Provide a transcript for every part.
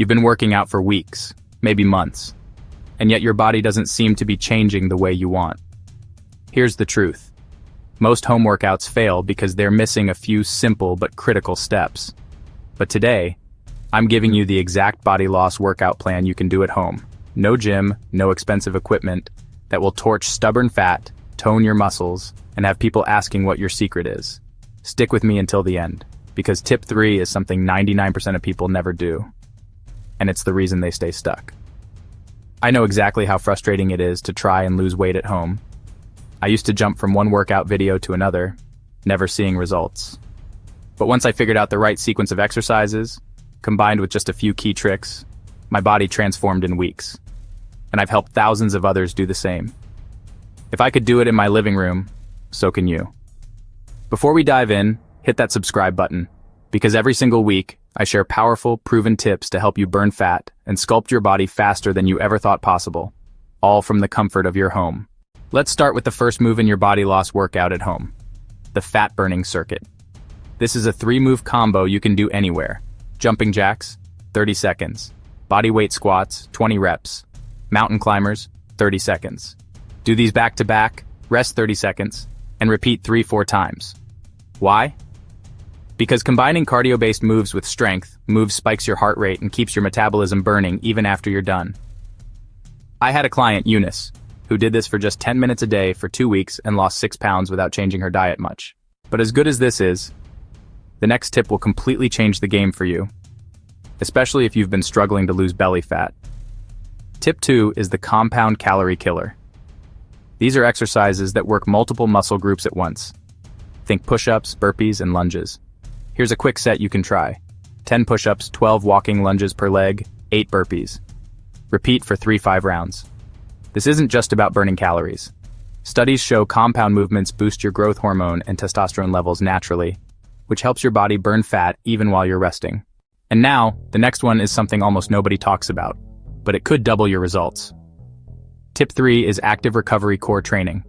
You've been working out for weeks, maybe months, and yet your body doesn't seem to be changing the way you want. Here's the truth. Most home workouts fail because they're missing a few simple but critical steps. But today, I'm giving you the exact body loss workout plan you can do at home. No gym, no expensive equipment, that will torch stubborn fat, tone your muscles, and have people asking what your secret is. Stick with me until the end, because tip 3 is something 99% of people never do. And it's the reason they stay stuck. I know exactly how frustrating it is to try and lose weight at home. I used to jump from one workout video to another, never seeing results. But once I figured out the right sequence of exercises, combined with just a few key tricks, my body transformed in weeks. And I've helped thousands of others do the same. If I could do it in my living room, so can you. Before we dive in, hit that subscribe button, because every single week, I share powerful, proven tips to help you burn fat and sculpt your body faster than you ever thought possible, all from the comfort of your home. Let's start with the first move in your body loss workout at home, the fat burning circuit. This is a 3-move combo you can do anywhere. Jumping jacks, 30 seconds. Body weight squats, 20 reps. Mountain climbers, 30 seconds. Do these back to back, rest 30 seconds, and repeat 3-4 times. Why? Because combining cardio-based moves with strength spikes your heart rate and keeps your metabolism burning even after you're done. I had a client, Eunice, who did this for just 10 minutes a day for 2 weeks and lost 6 pounds without changing her diet much. But as good as this is, the next tip will completely change the game for you, especially if you've been struggling to lose belly fat. Tip 2 is the compound calorie killer. These are exercises that work multiple muscle groups at once. Think push-ups, burpees, and lunges. Here's a quick set you can try. 10 push-ups, 12 walking lunges per leg, 8 burpees. Repeat for 3-5 rounds. This isn't just about burning calories. Studies show compound movements boost your growth hormone and testosterone levels naturally, which helps your body burn fat even while you're resting. And now, the next one is something almost nobody talks about, but it could double your results. Tip 3 is active recovery core training.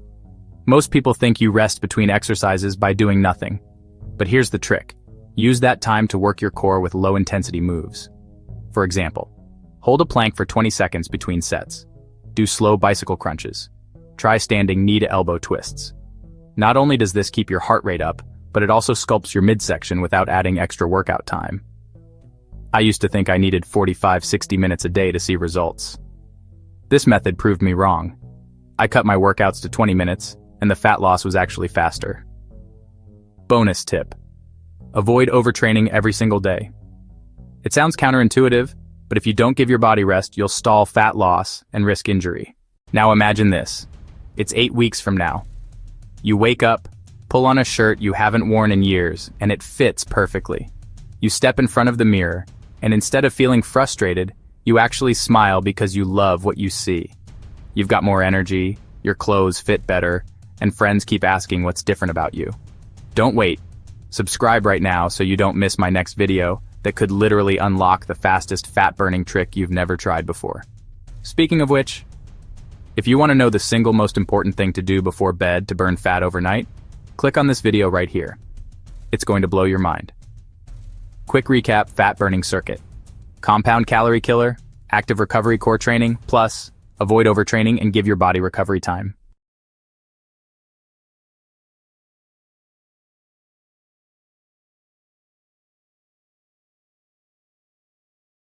Most people think you rest between exercises by doing nothing. But here's the trick. Use that time to work your core with low-intensity moves. For example, hold a plank for 20 seconds between sets. Do slow bicycle crunches. Try standing knee-to-elbow twists. Not only does this keep your heart rate up, but it also sculpts your midsection without adding extra workout time. I used to think I needed 45-60 minutes a day to see results. This method proved me wrong. I cut my workouts to 20 minutes, and the fat loss was actually faster. Bonus tip. Avoid overtraining every single day. It sounds counterintuitive, but if you don't give your body rest, you'll stall fat loss and risk injury. Now imagine this. It's 8 weeks from now. You wake up, pull on a shirt you haven't worn in years, and it fits perfectly. You step in front of the mirror, and instead of feeling frustrated, you actually smile because you love what you see. You've got more energy, your clothes fit better, and friends keep asking what's different about you. Don't wait. Subscribe right now so you don't miss my next video that could literally unlock the fastest fat-burning trick you've never tried before. Speaking of which, if you want to know the single most important thing to do before bed to burn fat overnight, click on this video right here. It's going to blow your mind. Quick recap: fat burning circuit, compound calorie killer, active recovery core training, plus avoid overtraining and give your body recovery time.